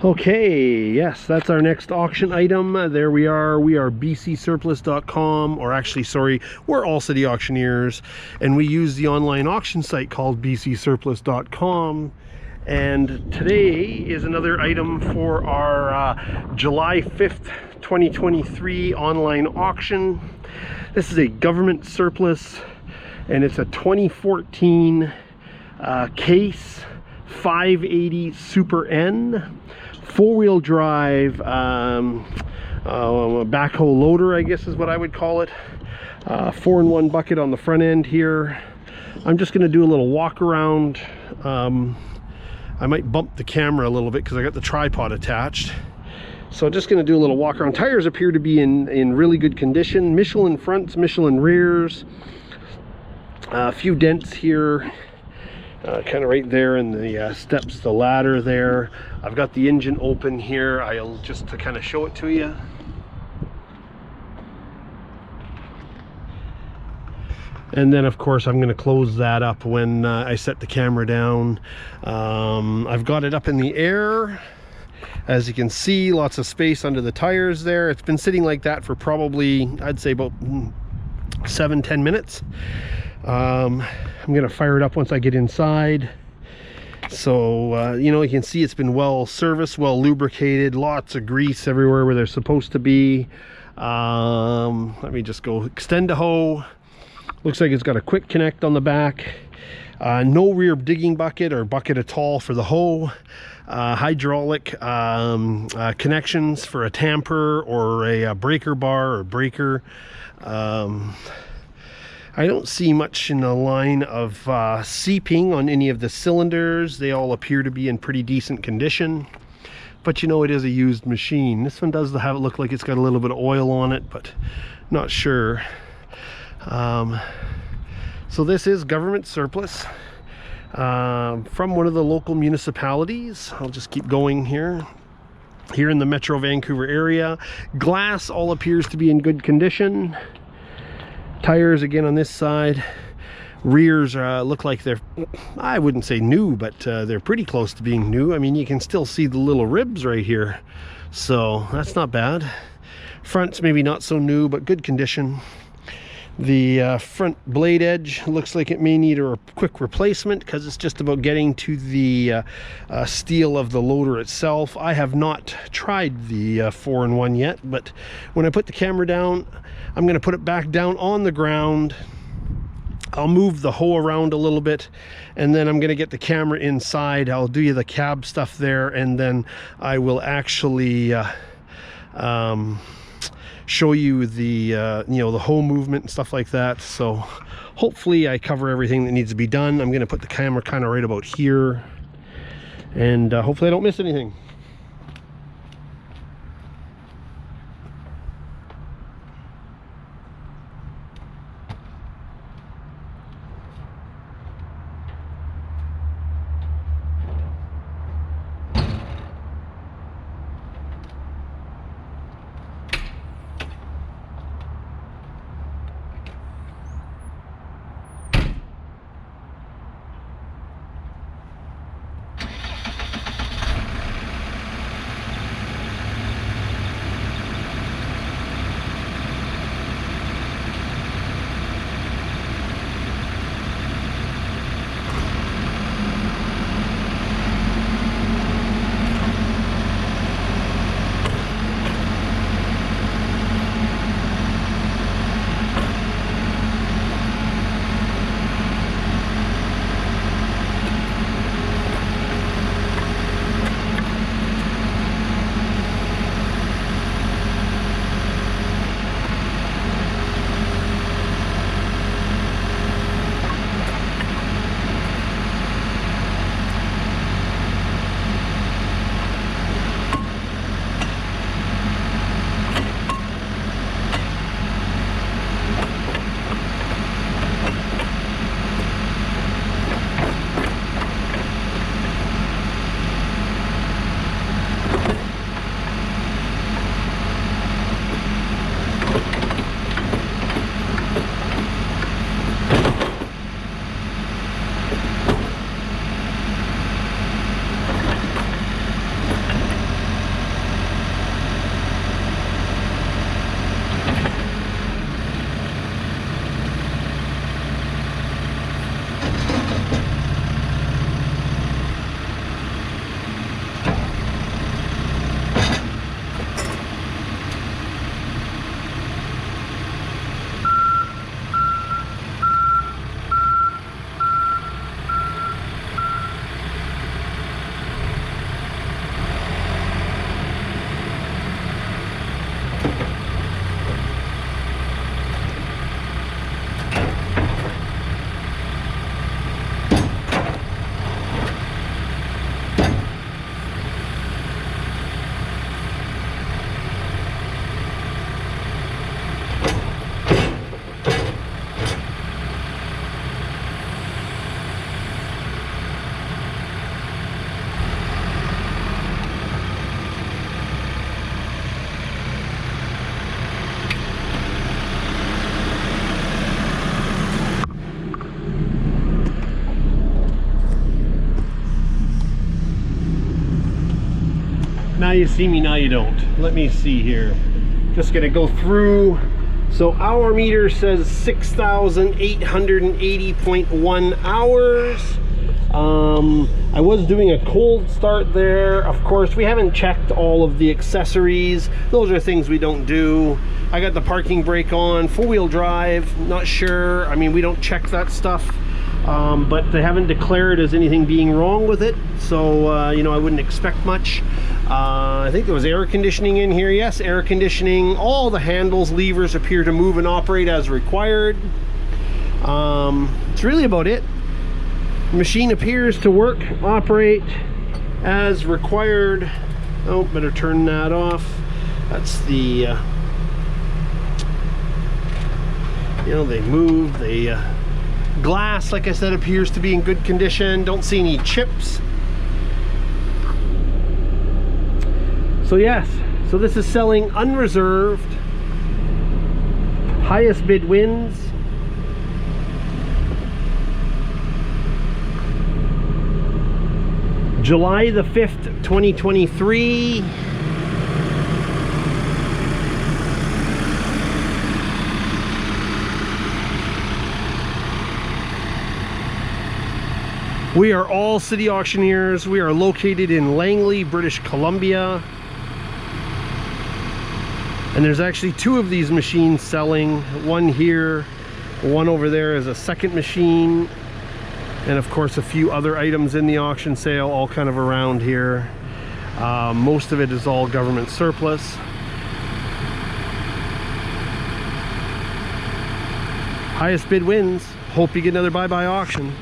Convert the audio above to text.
Okay, yes, that's our next auction item. There we are bcsurplus.com, or actually, sorry, we're All City Auctioneers, and we use the online auction site called bcsurplus.com. And today is another item for our July 5th, 2023 online auction. This is a government surplus, and it's a 2014 Case 580 Super N. Four-wheel drive backhoe loader, I guess is what I would call it. 4-in-1 bucket on the front end here. I'm just going to do a little walk around. I might bump the camera a little bit because I got the tripod attached. So I'm just going to do a little walk around. Tires appear to be in really good condition. Michelin fronts, Michelin rears. A few dents here. Kind of right there in the steps, the ladder there. I've got the engine open here. I'll just to kind of show it to you. And then of course I'm going to close that up when I set the camera down. I've got it up in the air. As you can see, lots of space under the tires there. It's been sitting like that for probably, I'd say, about 7-10 minutes. I'm gonna fire it up once I get inside. So you know, you can see it's been well serviced, well lubricated, lots of grease everywhere where they're supposed to be. Let me just go extend the hoe. Looks like it's got a quick connect on the back. No rear digging bucket or bucket at all for the hoe. Hydraulic connections for a tamper or a breaker bar or breaker. I don't see much in the line of seeping on any of the cylinders. They all appear to be in pretty decent condition. But you know, it is a used machine. This one does have it look like it's got a little bit of oil on it, but not sure. So this is government surplus from one of the local municipalities. I'll just keep going here. Here in the Metro Vancouver area. Glass all appears to be in good condition. Tires again on this side. Rears look like they're, I wouldn't say new, but they're pretty close to being new. I mean, you can still see the little ribs right here, so that's not bad. Front's maybe not so new, but good condition. The front blade edge looks like it may need a quick replacement because it's just about getting to the steel of the loader itself. I have not tried the 4-in-1 yet, but when I put the camera down, I'm going to put it back down on the ground. I'll move the hoe around a little bit, and then I'm going to get the camera inside. I'll do you the cab stuff there, and then I will actually show you the you know, the hoe movement and stuff like that. So hopefully I cover everything that needs to be done. I'm going to put the camera kind of right about here, and hopefully I don't miss anything. Now you see me, now you don't. Let me see here. Just gonna go through. So our meter says 6,880.1 hours. I was doing a cold start there. Of course, we haven't checked all of the accessories. Those are things we don't do. I got the parking brake on, four-wheel drive, not sure. I mean, we don't check that stuff. But they haven't declared as anything being wrong with it, so you know, I wouldn't expect much. I think there was air conditioning in here. Yes, air conditioning. All the handles, levers appear to move and operate as required. It's really about it. The machine appears to work, operate as required. Oh, better turn that off. That's the you know, they move. They glass, like I said, appears to be in good condition. Don't see any chips. So yes, so this is selling unreserved. Highest bid wins. July the 5th, 2023. We are All City Auctioneers. We are located in Langley, British Columbia. And there's actually two of these machines selling. One here, one over there is a second machine. And of course a few other items in the auction sale, all kind of around here. Most of it is all government surplus. Highest bid wins. Hope you get another bye-bye auction.